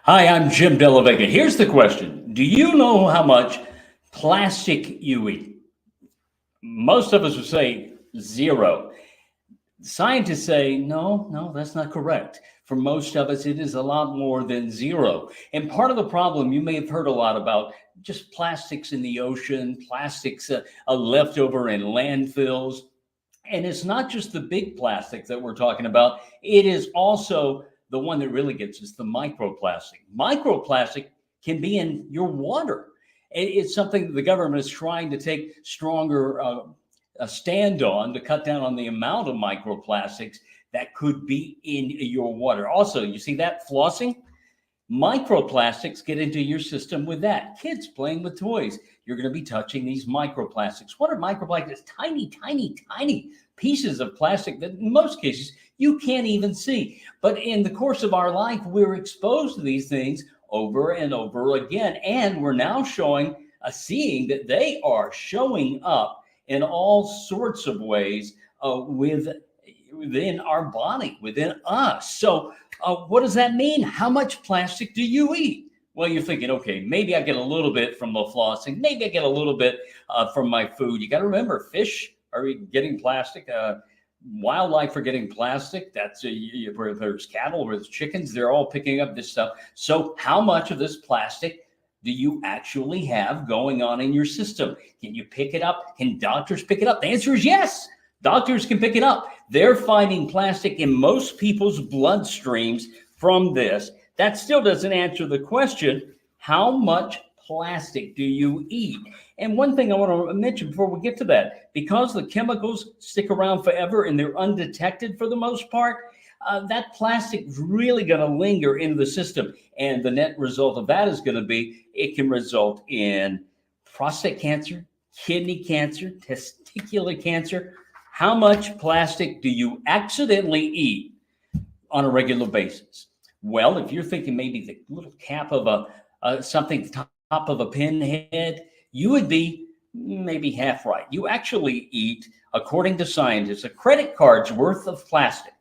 Hi, I'm Jim Della Vega. Here's the question. Do you know how much plastic you eat? Most of us would say zero. Scientists say, no, that's not correct. For most of us, it is a lot more than zero. And part of the problem, you may have heard a lot about just plastics in the ocean, plastics left over in landfills. And it's not just the big plastic that we're talking about. It is also the one that really gets us, the microplastic. Microplastic can be in your water. It's something that the government is trying to take stronger a stand on to cut down on the amount of microplastics that could be in your water. Also, you see that flossing? Microplastics get into your system with that. Kids playing with toys, you're going to be touching these microplastics. What are microplastics? Tiny, tiny, tiny pieces of plastic that in most cases you can't even see. But in the course of our life, we're exposed to these things over and over again. And we're now seeing that they are showing up in all sorts of ways within our body, within us. So what does that mean? How much plastic do you eat? Well, you're thinking, okay, maybe I get a little bit from the flossing. Maybe I get a little bit from my food. You got to remember, fish are getting plastic. Wildlife are getting plastic. That's where there's cattle, where there's chickens, they're all picking up this stuff. So how much of this plastic do you actually have going on in your system? Can you pick it up? Can doctors pick it up? The answer is yes. Doctors can pick it up. They're finding plastic in most people's bloodstreams from this. That still doesn't answer the question, how much plastic do you eat? And one thing I want to mention before we get to that, because the chemicals stick around forever and they're undetected for the most part, that plastic is really going to linger in the system. And the net result of that is going to be, it can result in prostate cancer, kidney cancer, testicular cancer. How much plastic do you accidentally eat on a regular basis? Well, if you're thinking maybe the little cap of something top of a pinhead, you would be maybe half right. You actually eat, according to scientists, a credit card's worth of plastic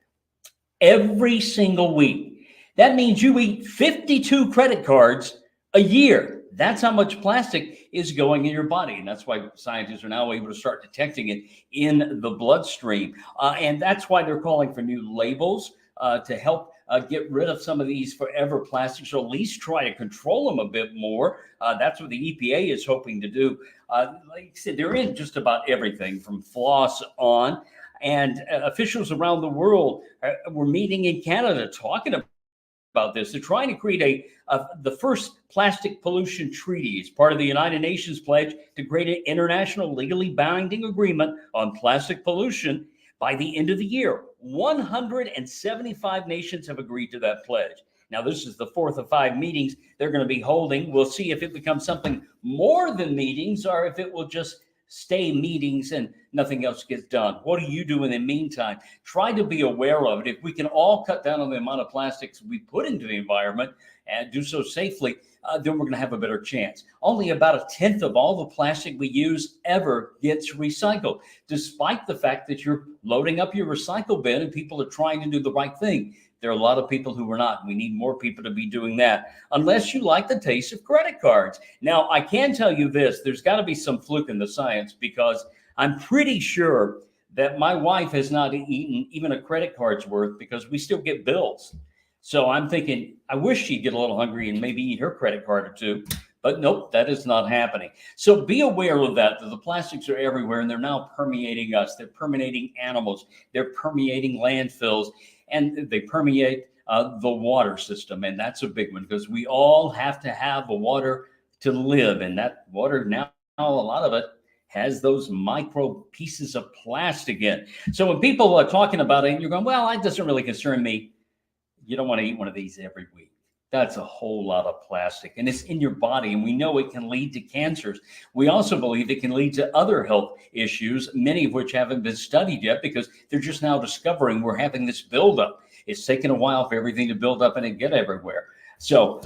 every single week. That means you eat 52 credit cards a year. That's how much plastic is going in your body. And that's why scientists are now able to start detecting it in the bloodstream. And that's why they're calling for new labels to help get rid of some of these forever plastics, or at least try to control them a bit more. That's what the EPA is hoping to do. Like I said, they're in just about everything from floss on. And officials around the world were meeting in Canada talking about this. They're trying to create the first plastic pollution treaty as part of the United Nations pledge to create an international legally binding agreement on plastic pollution by the end of the year. 175 nations have agreed to that pledge. Now, this is the fourth of 5 meetings they're going to be holding. We'll see if it becomes something more than meetings or if it will just stay meetings and nothing else gets done. What do you do in the meantime? Try to be aware of it. If we can all cut down on the amount of plastics we put into the environment and do so safely, then we're going to have a better chance. Only about 1/10 of all the plastic we use ever gets recycled, despite the fact that you're loading up your recycle bin and people are trying to do the right thing. There are a lot of people who are not. We need more people to be doing that, unless you like the taste of credit cards. Now, I can tell you this, there's got to be some fluke in the science, because I'm pretty sure that my wife has not eaten even a credit card's worth, because we still get bills. So I'm thinking, I wish she'd get a little hungry and maybe eat her credit card or two. But nope, that is not happening. So be aware of that the plastics are everywhere, and they're now permeating us. They're permeating animals. They're permeating landfills, and they permeate the water system. And that's a big one, because we all have to have a water to live. And that water now, a lot of it has those micro pieces of plastic in. So when people are talking about it, and you're going, well, that doesn't really concern me. You don't want to eat one of these every week. That's a whole lot of plastic, and it's in your body, and we know it can lead to cancers. We also believe it can lead to other health issues, many of which haven't been studied yet, because they're just now discovering we're having this buildup. It's taken a while for everything to build up and get everywhere. So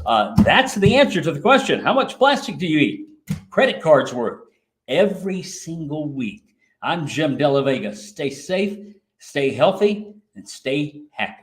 that's the answer to the question. How much plastic do you eat? Credit cards worth every single week. I'm Jim Della Vega. Stay safe, stay healthy, and stay happy.